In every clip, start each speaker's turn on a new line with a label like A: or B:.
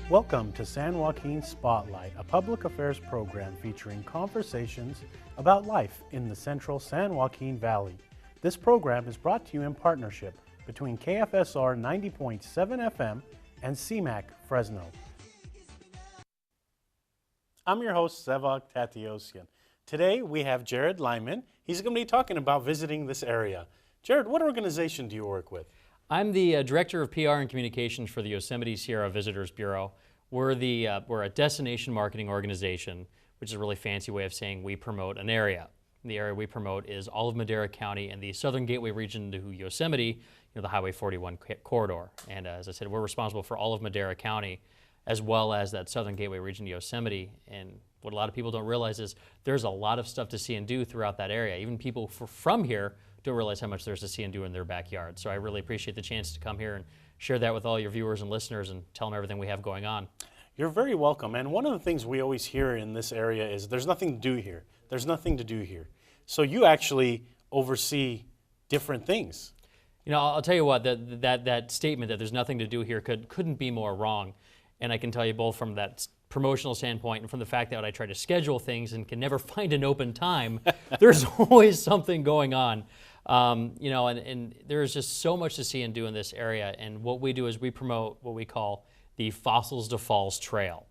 A: Welcome to San Joaquin Spotlight, a public affairs program featuring conversations about life in the central San Joaquin Valley. This program is brought to you in partnership between KFSR 90.7 FM and CMAC Fresno. I'm your host, Sevag Tateosian. Today we have Jarrod Lyman. He's going to be talking about visiting this area. Jarrod, what organization do you work with?
B: I'm the Director of PR and Communications for the Yosemite Sierra Visitors Bureau. We're a destination marketing organization, which is a really fancy way of saying we promote an area. The area we promote is all of Madera County and the southern gateway region to Yosemite, the Highway 41 corridor. And as I said, we're responsible for all of Madera County, as well as that southern gateway region to Yosemite. And what a lot of people don't realize is there's a lot of stuff to see and do throughout that area. Even people from here don't realize how much there's to see and do in their backyard. So I really appreciate the chance to come here and share that with all your viewers and listeners and tell them everything we have going on.
A: You're very welcome. And one of the things we always hear in this area is there's nothing to do here. There's nothing to do here. So you actually oversee different things.
B: I'll tell you what, that statement that there's nothing to do here couldn't be more wrong. And I can tell you both from that promotional standpoint and from the fact that I try to schedule things and can never find an open time, there's always something going on. And there's just so much to see and do in this area. And what we do is we promote what we call the Fossils to Falls Trail.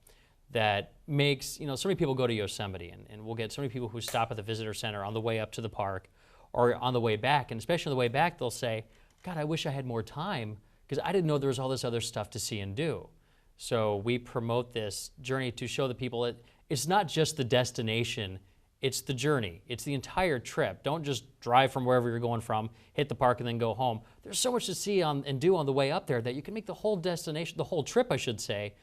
B: That makes, so many people go to Yosemite, and we'll get so many people who stop at the visitor center on the way up to the park or on the way back. And especially on the way back, they'll say, God, I wish I had more time because I didn't know there was all this other stuff to see and do. So we promote this journey to show the people it's not just the destination, it's the journey. It's the entire trip. Don't just drive from wherever you're going from, hit the park, and then go home. There's so much to see and do on the way up there that you can make the whole destination, the whole trip, I should say,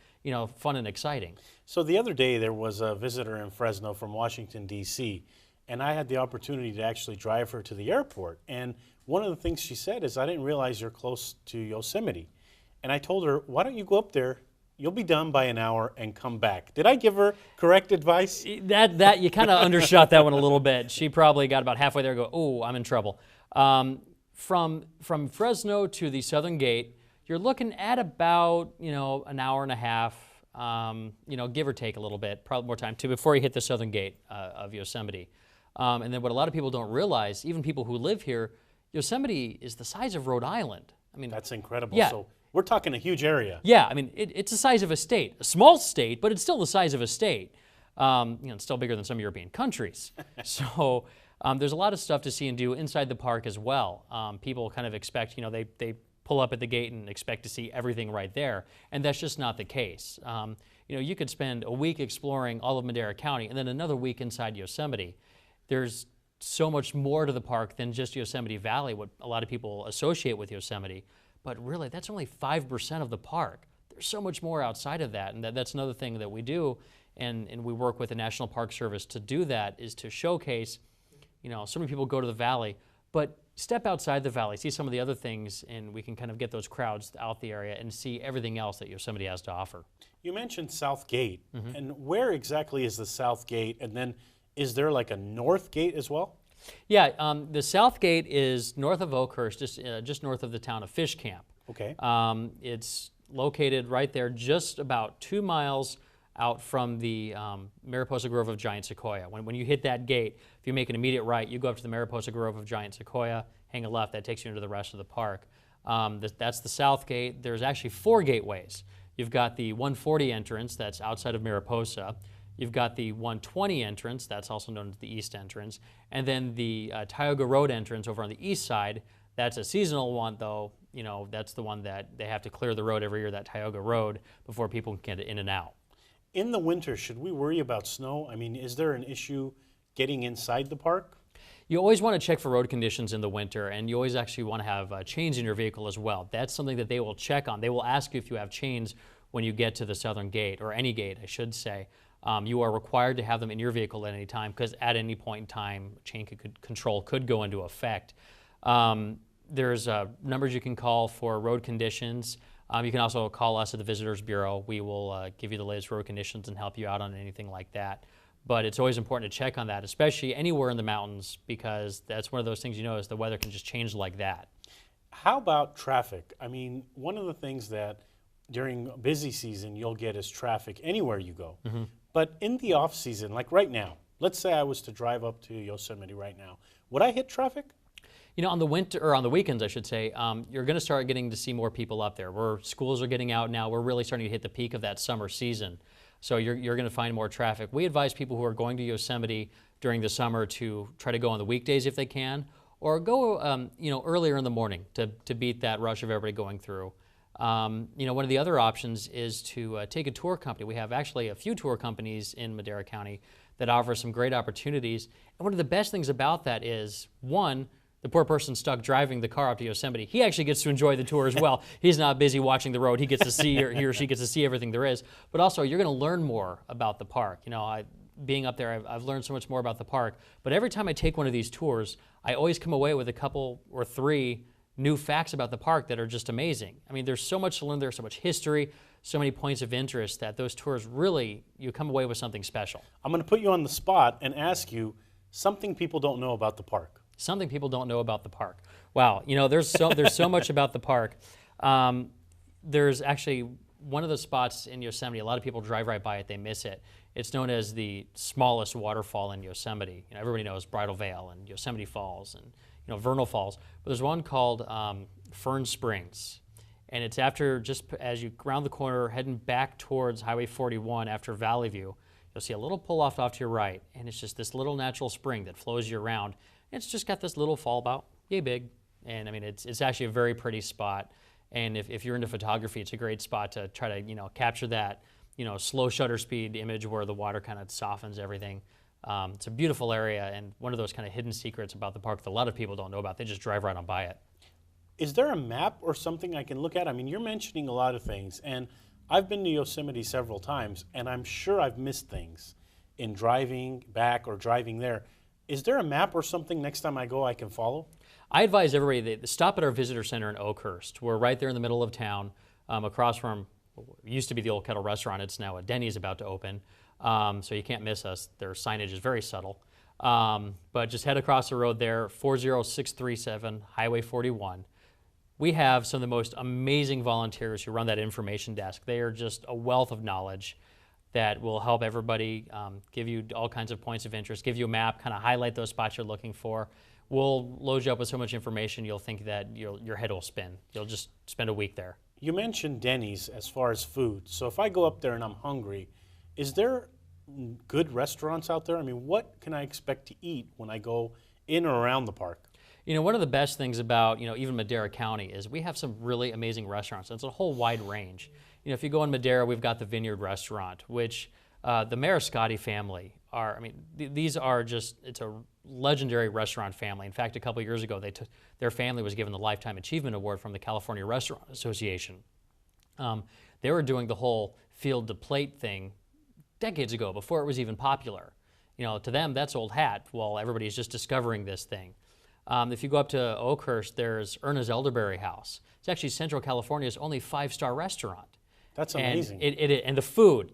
B: fun and exciting.
A: So the other day there was a visitor in Fresno from Washington, D.C., and I had the opportunity to actually drive her to the airport. And one of the things she said is, I didn't realize you're close to Yosemite. And I told her, why don't you go up there? You'll be done by an hour and come back. Did I give her correct advice?
B: That you kind of undershot that one a little bit. She probably got about halfway there and go, oh, I'm in trouble. From Fresno to the Southern Gate, you're looking at about, an hour and a half, give or take a little bit, probably more time too, before you hit the Southern Gate of Yosemite. And then what a lot of people don't realize, even people who live here, Yosemite is the size of Rhode Island. I mean,
A: that's incredible.
B: Yeah.
A: So we're talking a huge area.
B: Yeah, I mean, it's the size of a state. A small state, but it's still the size of a state. It's still bigger than some European countries. So there's a lot of stuff to see and do inside the park as well. People kind of expect, they pull up at the gate and expect to see everything right there, and that's just not the case. You could spend a week exploring all of Madera County and then another week inside Yosemite. There's so much more to the park than just Yosemite Valley, what a lot of people associate with Yosemite. But really, that's only 5% of the park. There's so much more outside of that, and that's another thing that we do, and we work with the National Park Service to do that, is to showcase, so many people go to the valley, but step outside the valley, see some of the other things, and we can kind of get those crowds out the area and see everything else that Yosemite has to offer.
A: You mentioned South Gate, and where exactly is the South Gate, and then is there like a North Gate as well?
B: Yeah, the South Gate is north of Oakhurst, just north of the town of Fish Camp.
A: Okay.
B: It's located right there, just about 2 miles out from the Mariposa Grove of Giant Sequoia. When you hit that gate, if you make an immediate right, you go up to the Mariposa Grove of Giant Sequoia, hang a left, that takes you into the rest of the park. That's the South Gate. There's actually 4 gateways. You've got the 140 entrance that's outside of Mariposa. You've got the 120 entrance, that's also known as the east entrance, and then the Tioga Road entrance over on the east side. That's a seasonal one, though. That's the one that they have to clear the road every year, that Tioga Road, before people can get in and out.
A: In the winter, should we worry about snow? I mean, is there an issue getting inside the park?
B: You always want to check for road conditions in the winter, and you always actually want to have chains in your vehicle as well. That's something that they will check on. They will ask you if you have chains when you get to the Southern Gate, or any gate, I should say. You are required to have them in your vehicle at any time, because at any point in time, chain control could go into effect. There's numbers you can call for road conditions. You can also call us at the Visitors Bureau. We will give you the latest road conditions and help you out on anything like that. But it's always important to check on that, especially anywhere in the mountains, because that's one of those things is the weather can just change like that.
A: How about traffic? I mean, one of the things that during busy season you'll get is traffic anywhere you go. But in the off season, like right now, let's say I was to drive up to Yosemite right now, would I hit traffic?
B: You know, on the winter or on the weekends, I should say, you're going to start getting to see more people up there. Schools are getting out now. We're really starting to hit the peak of that summer season. So you're going to find more traffic. We advise people who are going to Yosemite during the summer to try to go on the weekdays if they can, or go earlier in the morning to beat that rush of everybody going through. One of the other options is to take a tour company. We have actually a few tour companies in Madera County that offer some great opportunities. And one of the best things about that is, one, the poor person stuck driving the car up to Yosemite, he actually gets to enjoy the tour as well. He's not busy watching the road. He gets to see, or he or she gets to see everything there is. But also, you're going to learn more about the park. Being up there, I've learned so much more about the park. But every time I take one of these tours, I always come away with a couple or three new facts about the park that are just amazing. I mean, there's so much to learn there, so much history, so many points of interest that those tours really, you come away with something special.
A: I'm going to put you on the spot and ask you something people don't know about the park.
B: Something people don't know about the park. Wow, there's so much about the park. There's actually one of the spots in Yosemite, a lot of people drive right by it, they miss it. It's known as the smallest waterfall in Yosemite. Everybody knows Bridal Veil and Yosemite Falls and Vernal Falls, but there's one called Fern Springs, and it's after, just as you round the corner heading back towards Highway 41 after Valley View, you'll see a little pull-off off to your right, and it's just this little natural spring that flows you around. It's just got this little fall about yay big, and I mean it's actually a very pretty spot. And if you're into photography, it's a great spot to try to capture that slow shutter speed image where the water kind of softens everything. It's a beautiful area and one of those kind of hidden secrets about the park that a lot of people don't know about. They just drive right on by it.
A: Is there a map or something I can look at? I mean, you're mentioning a lot of things, and I've been to Yosemite several times, and I'm sure I've missed things in driving back or driving there. Is there a map or something next time I go I can follow?
B: I advise everybody to stop at our visitor center in Oakhurst. We're right there in the middle of town, across from what used to be the Old Kettle Restaurant. It's now a Denny's about to open, so you can't miss us. Their signage is very subtle. But just head across the road there, 40637 Highway 41. We have some of the most amazing volunteers who run that information desk. They are just a wealth of knowledge that will help everybody, give you all kinds of points of interest, give you a map, kind of highlight those spots you're looking for. We'll load you up with so much information you'll think that your head will spin. You'll just spend a week there.
A: You mentioned Denny's as far as food. So if I go up there and I'm hungry, is there good restaurants out there? I mean, what can I expect to eat when I go in or around the park?
B: One of the best things about, even Madera County is we have some really amazing restaurants. It's a whole wide range. If you go in Madera, we've got the Vineyard Restaurant, which the Mariscotti family these are just, it's a legendary restaurant family. In fact, a couple years ago, their family was given the Lifetime Achievement Award from the California Restaurant Association. They were doing the whole field to plate thing decades ago, before it was even popular. To them, that's old hat, while everybody's just discovering this thing. If you go up to Oakhurst, there's Erna's Elderberry House. It's actually Central California's only 5-star restaurant.
A: That's amazing.
B: And the food,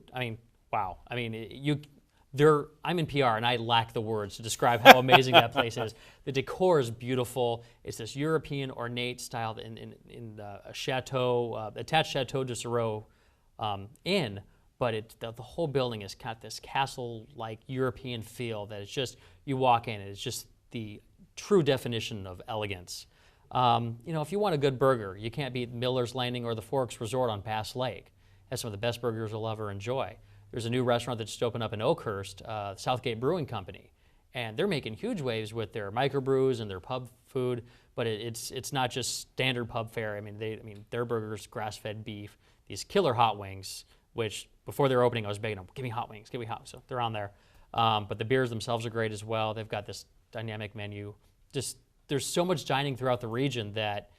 B: wow. I'm in PR and I lack the words to describe how amazing that place is. The decor is beautiful. It's this European ornate style in a chateau, attached Chateau de Sirop inn, but the whole building has got this castle-like European feel that it's just, you walk in and it's just the true definition of elegance. If you want a good burger, you can't beat Miller's Landing or the Forks Resort on Bass Lake. That's some of the best burgers you'll ever enjoy. There's a new restaurant that just opened up in Oakhurst, Southgate Brewing Company, and they're making huge waves with their microbrews and their pub food. But it's not just standard pub fare. Their burgers, grass-fed beef, these killer hot wings, which before their opening I was begging them, give me hot wings, give me hot. So they're on there. But the beers themselves are great as well. They've got this dynamic menu. There's so much dining throughout the region that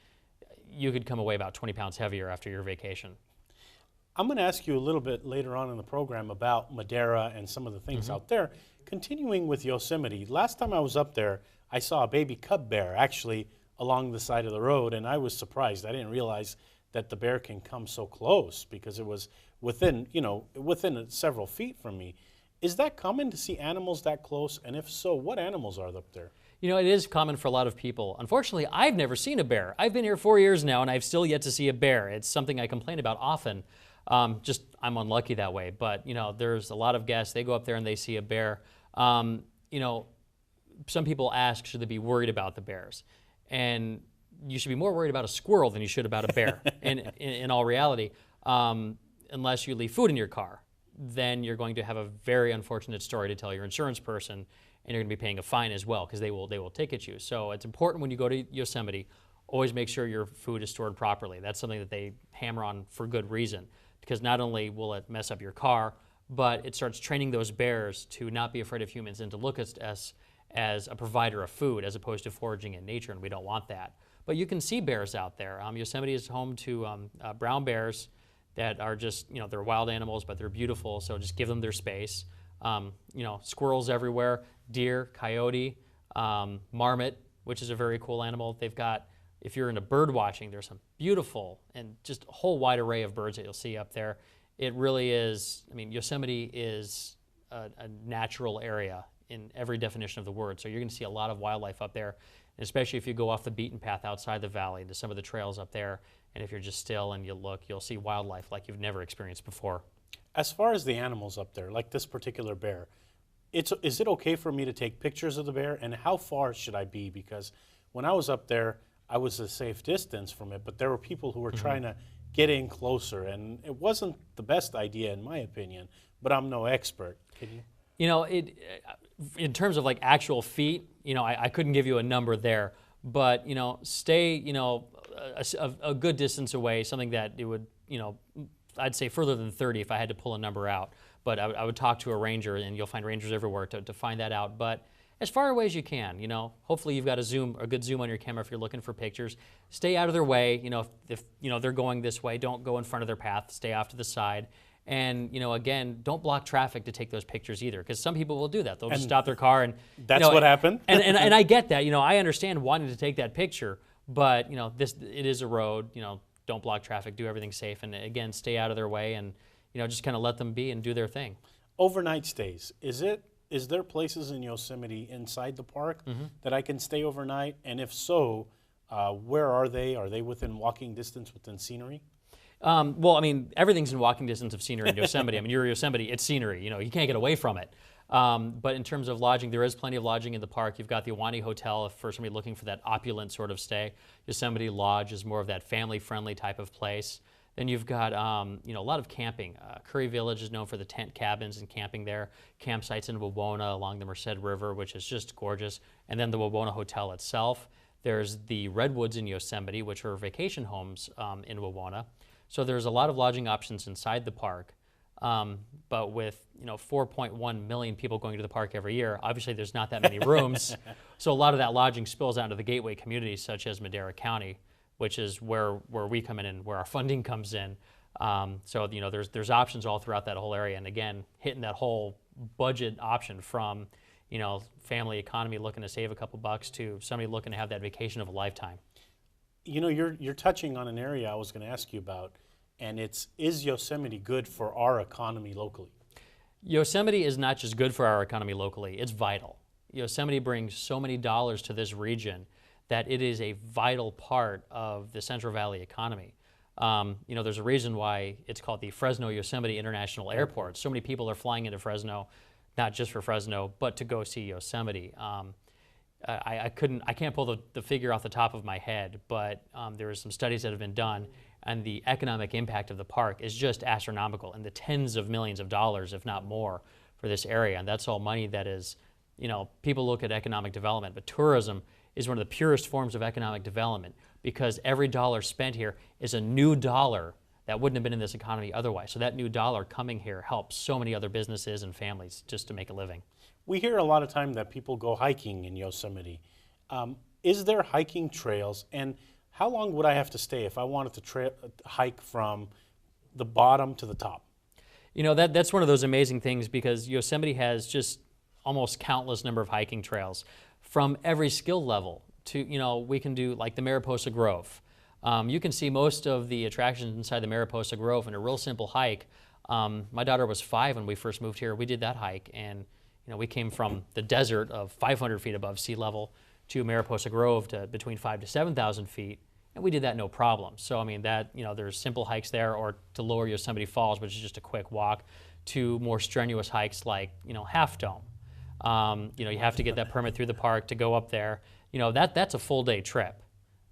B: you could come away about 20 pounds heavier after your vacation.
A: I'm going to ask you a little bit later on in the program about Madera and some of the things out there. Continuing with Yosemite, last time I was up there, I saw a baby cub bear actually along the side of the road, and I was surprised. I didn't realize that the bear can come so close because it was within several feet from me. Is that common to see animals that close? And if so, what animals are up there?
B: It is common for a lot of people. Unfortunately, I've never seen a bear. I've been here 4 years now, and I've still yet to see a bear. It's something I complain about often. Just I'm unlucky that way. But, there's a lot of guests, they go up there and they see a bear. Some people ask, should they be worried about the bears? And you should be more worried about a squirrel than you should about a bear. And in all reality, unless you leave food in your car, then you're going to have a very unfortunate story to tell your insurance person, and you're going to be paying a fine as well, because they will ticket you. So it's important when you go to Yosemite, always make sure your food is stored properly. That's something that they hammer on for good reason, because not only will it mess up your car, but it starts training those bears to not be afraid of humans and to look at us as a provider of food as opposed to foraging in nature, and we don't want that. But you can see bears out there. Yosemite is home to brown bears that are just, they're wild animals, but they're beautiful, so just give them their space. Squirrels everywhere, deer, coyote, marmot, which is a very cool animal. They've got, if you're into bird watching, there's some beautiful and just a whole wide array of birds that you'll see up there. It really is, Yosemite is a natural area in every definition of the word. So you're going to see a lot of wildlife up there, and especially if you go off the beaten path outside the valley into some of the trails up there. And if you're just still and you look, you'll see wildlife like you've never experienced before.
A: As far as the animals up there, like this particular bear, is it okay for me to take pictures of the bear, and how far should I be? Because when I was up there, I was a safe distance from it, but there were people who were trying to get in closer, and it wasn't the best idea in my opinion, but I'm no expert. Can you?
B: In terms of like actual feet, I couldn't give you a number there, but stay, a good distance away, something that it would, I'd say further than 30 if I had to pull a number out. But I would talk to a ranger, and you'll find rangers everywhere to find that out. But as far away as you can, hopefully you've got a good zoom on your camera if you're looking for pictures. Stay out of their way. If they're going this way, don't go in front of their path. Stay off to the side. And, again, don't block traffic to take those pictures either, because some people will do that. They'll just stop their car and...
A: That's what happened?
B: and I get that. I understand wanting to take that picture, but, it is a road. Don't block traffic. Do everything safe. And, again, stay out of their way and, just kind of let them be and do their thing.
A: Overnight stays. Is there places in Yosemite inside the park that I can stay overnight? And if so, where are they? Are they within walking distance within scenery?
B: Everything's in walking distance of scenery in Yosemite. You're in Yosemite, it's scenery. You can't get away from it. But in terms of lodging, there is plenty of lodging in the park. You've got the Ahwahnee Hotel for somebody looking for that opulent sort of stay. Yosemite Lodge is more of that family-friendly type of place. Then you've got, a lot of camping. Curry Village is known for the tent cabins and camping there. Campsites in Wawona along the Merced River, which is just gorgeous. And then the Wawona Hotel itself. There's the Redwoods in Yosemite, which are vacation homes in Wawona. So there's a lot of lodging options inside the park, but with 4.1 million people going to the park every year, obviously there's not that many rooms. So a lot of that lodging spills out into the gateway communities, such as Madera County, which is where we come in and where our funding comes in. So there's options all throughout that whole area, and again, hitting that whole budget option from family economy looking to save a couple bucks to somebody looking to have that vacation of a lifetime.
A: You're touching on an area I was going to ask you about, and is Yosemite good for our economy locally?
B: Yosemite is not just good for our economy locally, it's vital. Yosemite brings so many dollars to this region that it is a vital part of the Central Valley economy. There's a reason why it's called the Fresno Yosemite International Airport. So many people are flying into Fresno, not just for Fresno, but to go see Yosemite. I can't pull the figure off the top of my head, but there are some studies that have been done, and the economic impact of the park is just astronomical, in the tens of millions of dollars, if not more, for this area. And that's all money that is, people look at economic development, but tourism is one of the purest forms of economic development, because every dollar spent here is a new dollar that wouldn't have been in this economy otherwise. So that new dollar coming here helps so many other businesses and families just to make a living.
A: We hear a lot of time that people go hiking in Yosemite. Is there hiking trails, and how long would I have to stay if I wanted to hike from the bottom to the top?
B: That's one of those amazing things, because Yosemite has just almost countless number of hiking trails from every skill level to, we can do like the Mariposa Grove. You can see most of the attractions inside the Mariposa Grove in a real simple hike. My daughter was 5 when we first moved here. We did that hike, and we came from the desert of 500 feet above sea level to Mariposa Grove to between 5,000 to 7,000 feet, and we did that no problem. So I mean that, there's simple hikes there, or to Lower Yosemite Falls, which is just a quick walk, to more strenuous hikes like Half Dome. You have to get that permit through the park to go up there. That's a full day trip.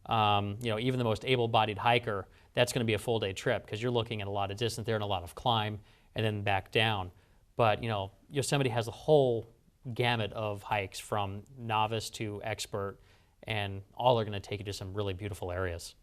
B: Even the most able-bodied hiker, that's going to be a full day trip because you're looking at a lot of distance there and a lot of climb and then back down. But Yosemite has a whole gamut of hikes from novice to expert, and all are going to take you to some really beautiful areas.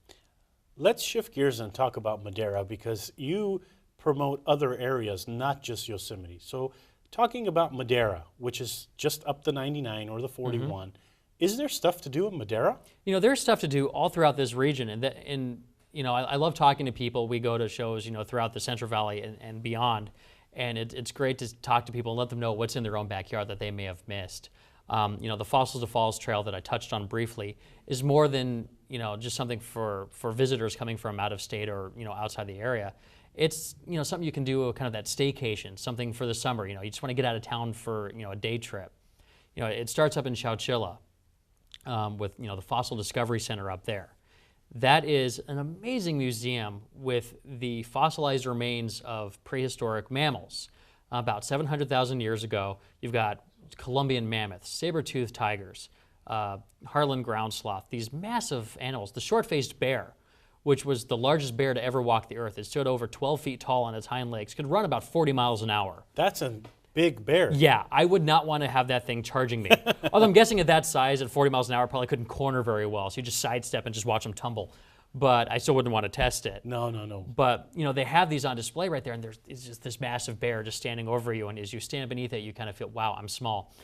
A: Let's shift gears and talk about Madera, because you promote other areas, not just Yosemite. So talking about Madera, which is just up the 99 or the 41, is there stuff to do in Madera?
B: There's stuff to do all throughout this region, and I love talking to people. We go to shows, throughout the Central Valley and beyond, and it's great to talk to people and let them know what's in their own backyard that they may have missed. The Fossils to Falls Trail that I touched on briefly is more than just something for visitors coming from out of state or outside the area. It's something you can do, kind of that staycation, something for the summer. You just want to get out of town for a day trip. It starts up in Chowchilla with the Fossil Discovery Center up there. That is an amazing museum with the fossilized remains of prehistoric mammals. About 700,000 years ago, you've got Columbian mammoths, saber-toothed tigers, Harlan ground sloth, these massive animals. The short-faced bear, which was the largest bear to ever walk the earth. It stood over 12 feet tall on its hind legs, could run about 40 miles an hour.
A: That's a big bear.
B: Yeah, I would not want to have that thing charging me. Although I'm guessing at that size, at 40 miles an hour, probably couldn't corner very well, so you just sidestep and just watch them tumble. But I still wouldn't want to test it.
A: No.
B: But, they have these on display right there, and it's just this massive bear just standing over you, and as you stand beneath it, you kind of feel, wow, I'm small.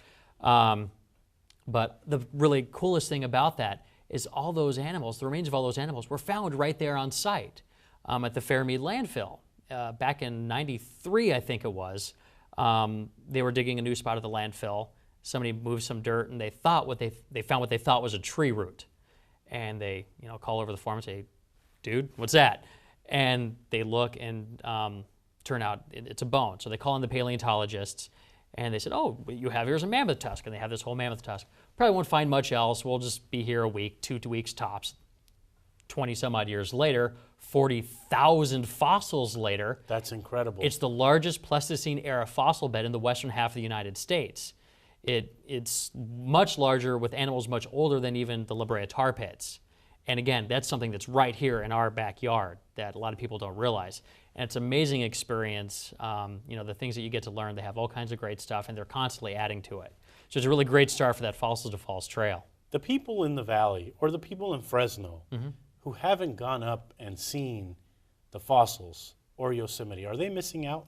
B: But the really coolest thing about that is all those animals, the remains of all those animals, were found right there on site at the Fairmead landfill. Back in '93, I think it was, they were digging a new spot of the landfill. Somebody moved some dirt, and they found what they thought was a tree root. And they, call over the foreman and say, "Dude, what's that?" And they look, and turn out it's a bone. So they call in the paleontologists, and they said, "Oh, what you have here is a mammoth tusk," and they have this whole mammoth tusk. Probably won't find much else. We'll just be here a week, 2 weeks tops. 20 some odd years later, 40,000 fossils later.
A: That's incredible.
B: It's the largest Pleistocene era fossil bed in the western half of the United States. It's much larger, with animals much older than even the La Brea tar pits. And again, that's something that's right here in our backyard that a lot of people don't realize. And it's an amazing experience. The things that you get to learn, they have all kinds of great stuff, and they're constantly adding to it. So it's a really great start for that Fossils to Falls Trail.
A: The people in the valley, or the people in Fresno, who haven't gone up and seen the fossils or Yosemite, are they missing out?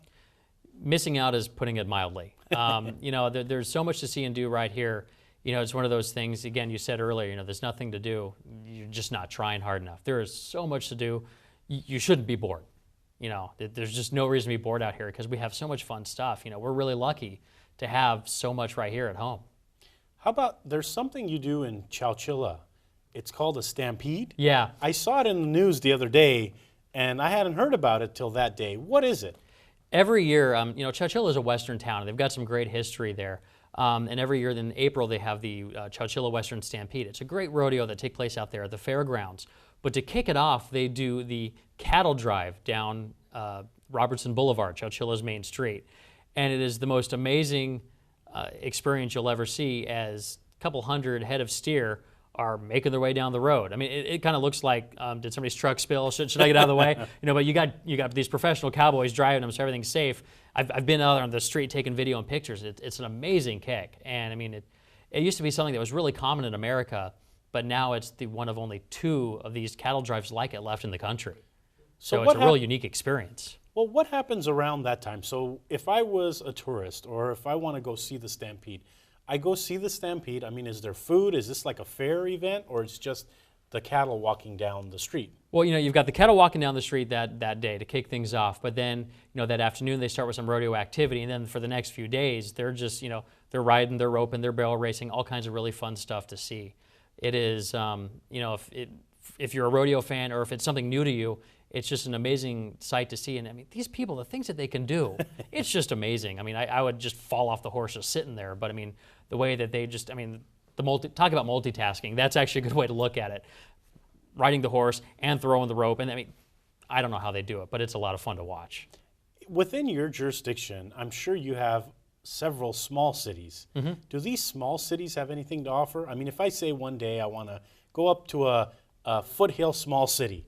B: Missing out is putting it mildly. There's so much to see and do right here. It's one of those things, again, you said earlier, there's nothing to do. You're just not trying hard enough. There is so much to do. You shouldn't be bored. There's just no reason to be bored out here because we have so much fun stuff. We're really lucky to have so much right here at home.
A: How about, there's something you do in Chowchilla. It's called a stampede?
B: Yeah.
A: I saw it in the news the other day, and I hadn't heard about it till that day. What is it?
B: Every year, Chowchilla is a western town, and they've got some great history there. And every year in April, they have the Chowchilla Western Stampede. It's a great rodeo that takes place out there at the fairgrounds. But to kick it off, they do the cattle drive down Robertson Boulevard, Chowchilla's main street. And it is the most amazing experience you'll ever see, as a couple hundred head of steer are making their way down the road. I mean, it kind of looks like, did somebody's truck spill? Should I get out of the way? But you got these professional cowboys driving them, so everything's safe. I've been out on the street taking video and pictures. It's an amazing kick, and I mean, it used to be something that was really common in America, but now it's one of only 2 of these cattle drives like it left in the country. So it's a real unique experience.
A: Well, what happens around that time? So if I was a tourist, or if I want to go see the Stampede, I go see the Stampede. I mean, is there food? Is this like a fair event, or it's just the cattle walking down the street?
B: Well, you've got the cattle walking down the street that day to kick things off, but then, that afternoon they start with some rodeo activity, and then for the next few days, they're just, they're riding, they're roping, they're barrel racing, all kinds of really fun stuff to see. It is, if you're a rodeo fan, or if it's something new to you, it's just an amazing sight to see. And I mean, these people, the things that they can do, it's just amazing. I mean, I would just fall off the horse just sitting there, but I mean, the way that they just, talk about multitasking. That's actually a good way to look at it. Riding the horse and throwing the rope, and I mean, I don't know how they do it, but it's a lot of fun to watch.
A: Within your jurisdiction, I'm sure you have several small cities. Do these small cities have anything to offer? I mean, if I say one day I want to go up to a foothill small city,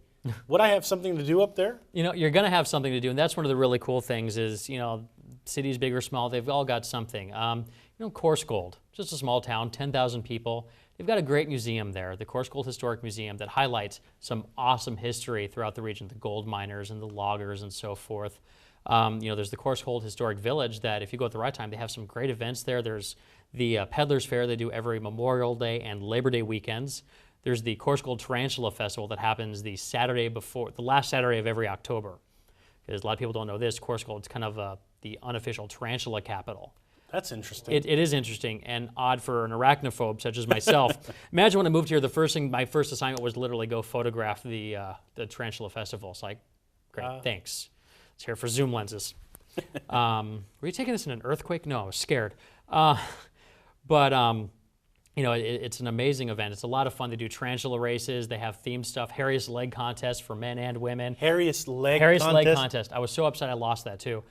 A: would I have something to do up there?
B: You know, you're going to have something to do, and that's one of the really cool things is, you know, cities big or small, they've all got something. You know, Coarse Gold, just a small town, 10,000 people. They've got a great museum there, the Coarse Gold Historic Museum, that highlights some awesome history throughout the region, the gold miners and the loggers and so forth. You know, there's the Coarse Gold Historic Village that if you go at the right time, they have some great events there. There's the Peddlers Fair they do every Memorial Day and Labor Day weekends. There's the Coarse Gold Tarantula Festival that happens the last Saturday of every October. Because a lot of people don't know this, Coarse Gold's kind of the unofficial tarantula capital.
A: That's interesting.
B: It is interesting and odd for an arachnophobe such as myself. Imagine when I moved here, my first assignment was literally go photograph the Tarantula Festival. It's like, great, thanks. It's here for zoom lenses. Were you taking this in an earthquake? No, I was scared. You know, it's an amazing event. It's a lot of fun. They do tarantula races. They have themed stuff, hairiest leg contest for men and women.
A: Hairiest leg
B: contest. I was so upset I lost that too.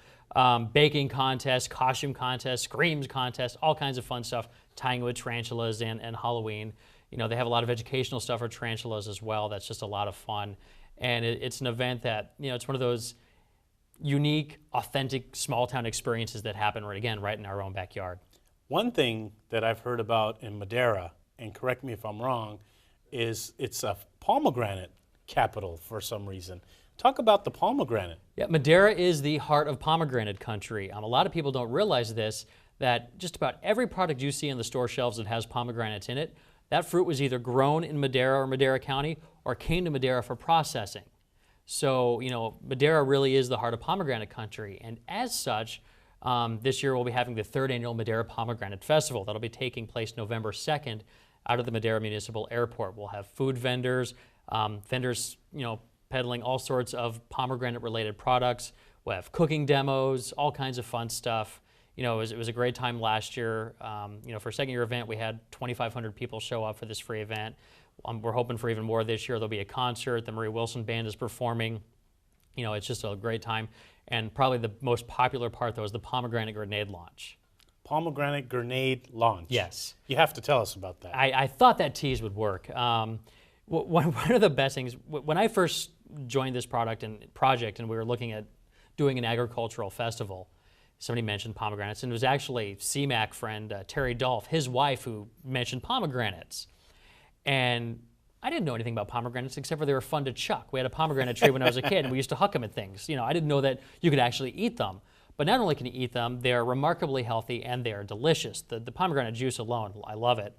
B: Baking contest, costume contest, screams contest, all kinds of fun stuff tying with tarantulas and Halloween. You know, they have a lot of educational stuff for tarantulas as well. That's just a lot of fun. And it's an event that, you know, it's one of those unique, authentic, small town experiences that happen right in our own backyard.
A: One thing that I've heard about in Madera, and correct me if I'm wrong, is it's a pomegranate capital for some reason. Talk about the pomegranate.
B: Yeah, Madera is the heart of pomegranate country. A lot of people don't realize this, that just about every product you see in the store shelves that has pomegranates in it, that fruit was either grown in Madera or Madera County or came to Madera for processing. So, you know, Madera really is the heart of pomegranate country. And as such, this year we'll be having the 3rd annual Madera Pomegranate Festival. That'll be taking place November 2nd out of the Madera Municipal Airport. We'll have food vendors, you know, peddling all sorts of pomegranate-related products. We'll have cooking demos, all kinds of fun stuff. You know, it was a great time last year. You know, for a second-year event, we had 2,500 people show up for this free event. We're hoping for even more this year. There'll be a concert. The Marie Wilson Band is performing. You know, it's just a great time. And probably the most popular part, though, is the pomegranate grenade launch.
A: Pomegranate grenade launch.
B: Yes.
A: You have to tell us about that.
B: I thought that tease would work. One of the best things, when I first joined this project and we were looking at doing an agricultural festival, somebody mentioned pomegranates, and it was actually CMAC friend Terry Dolph, his wife, who mentioned pomegranates. And I didn't know anything about pomegranates except for they were fun to chuck. We had a pomegranate tree when I was a kid, and we used to huck them at things. You know, I didn't know that you could actually eat them. But not only can you eat them, they're remarkably healthy and they are delicious. The pomegranate juice alone, I love it.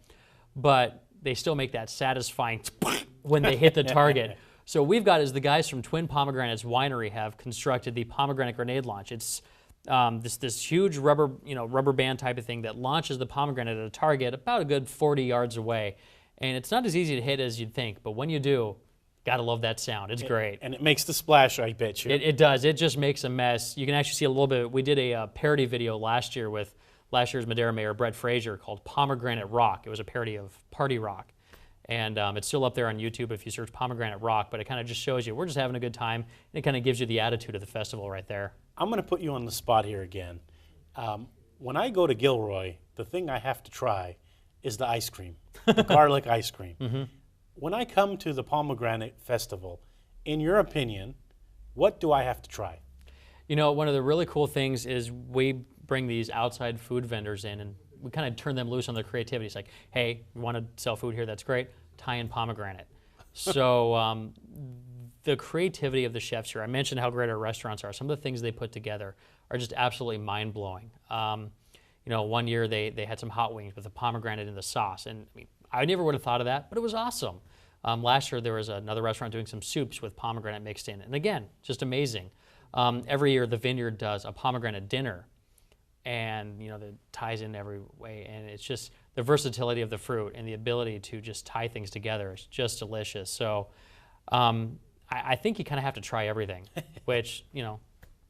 B: But they still make that satisfying when they hit the target. So what we've got is the guys from Twin Pomegranates Winery have constructed the pomegranate grenade launch. It's this huge rubber band type of thing that launches the pomegranate at a target about a good 40 yards away. And it's not as easy to hit as you'd think, but when you do, gotta love that sound. It's great.
A: And it makes the splash, I bet you.
B: It does. It just makes a mess. You can actually see a little bit. We did a parody video last year with last year's Madera Mayor Brett Frazier called Pomegranate Rock. It was a parody of Party Rock. And it's still up there on YouTube if you search Pomegranate Rock, but it kind of just shows you we're just having a good time, and it kind of gives you the attitude of the festival right there.
A: I'm going to put you on the spot here again. When I go to Gilroy, the thing I have to try is the ice cream, the garlic ice cream. Mm-hmm. When I come to the Pomegranate Festival, in your opinion, what do I have to try?
B: You know, one of the really cool things is we bring these outside food vendors in, and we kind of turn them loose on their creativity. It's like, hey, you want to sell food here? That's great. Tie in pomegranate. So the creativity of the chefs here, I mentioned how great our restaurants are. Some of the things they put together are just absolutely mind-blowing. You know, one year they had some hot wings with a pomegranate in the sauce, and I mean, I never would have thought of that, but it was awesome. Last year there was another restaurant doing some soups with pomegranate mixed in, and again, just amazing. Every year the Vineyard does a pomegranate dinner, and you know, that ties in every way, and it's just the versatility of the fruit and the ability to just tie things together is just delicious. So I think you kind of have to try everything, which, you know,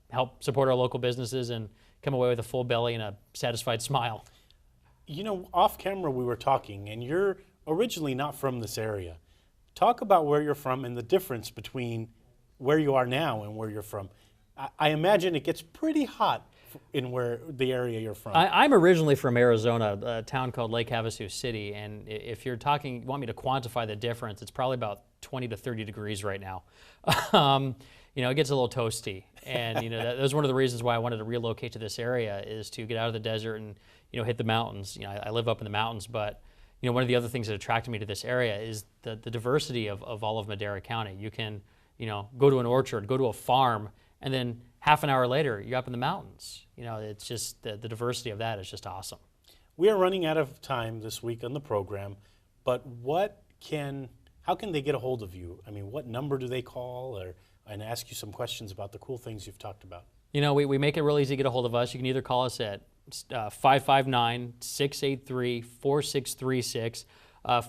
B: help support our local businesses and come away with a full belly and a satisfied smile.
A: You know, off camera we were talking, and you're originally not from this area. Talk about where you're from and the difference between where you are now and where you're from. I imagine it gets pretty hot in where the area you're from.
B: I'm originally from Arizona, a town called Lake Havasu City, and if you're talking, want me to quantify the difference, it's probably about 20 to 30 degrees right now. You know, it gets a little toasty, and you know that was one of the reasons why I wanted to relocate to this area, is to get out of the desert and hit the mountains. You know, I live up in the mountains, but one of the other things that attracted me to this area is the diversity of all of Madera County. You can go to an orchard, go to a farm, and then half an hour later you're up in the mountains. It's just the diversity of that is just awesome.
A: We are running out of time this week on the program, but how can they get a hold of you? I mean, what number do they call and ask you some questions about the cool things you've talked about?
B: We make it real easy to get a hold of us. You can either call us at 559-683-4636.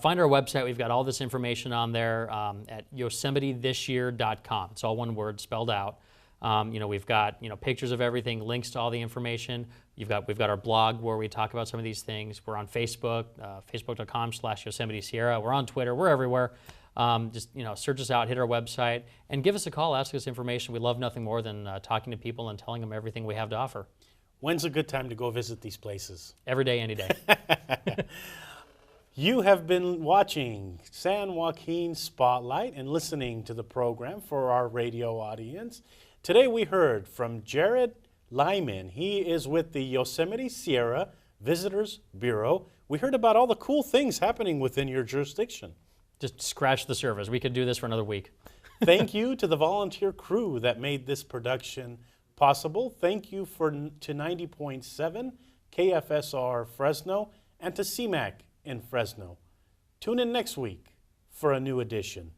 B: Find our website. We've got all this information on there at yosemiteThisyear.com. It's all one word spelled out. We've got pictures of everything, links to all the information. We've got our blog where we talk about some of these things. We're on Facebook, facebook.com/Yosemite Sierra. We're on Twitter. We're everywhere. Just search us out, hit our website, and give us a call. Ask us information. We love nothing more than talking to people and telling them everything we have to offer.
A: When's a good time to go visit these places?
B: Every day, any day.
A: You have been watching San Joaquin Spotlight and listening to the program for our radio audience. Today we heard from Jarrod Lyman. He is with the Yosemite Sierra Visitors Bureau. We heard about all the cool things happening within your jurisdiction.
B: Just scratch the surface. We could do this for another week.
A: Thank you to the volunteer crew that made this production possible. Thank you to 90.7 KFSR Fresno and to CMAC in Fresno. Tune in next week for a new edition.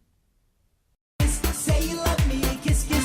C: Say you love me, kiss, kiss.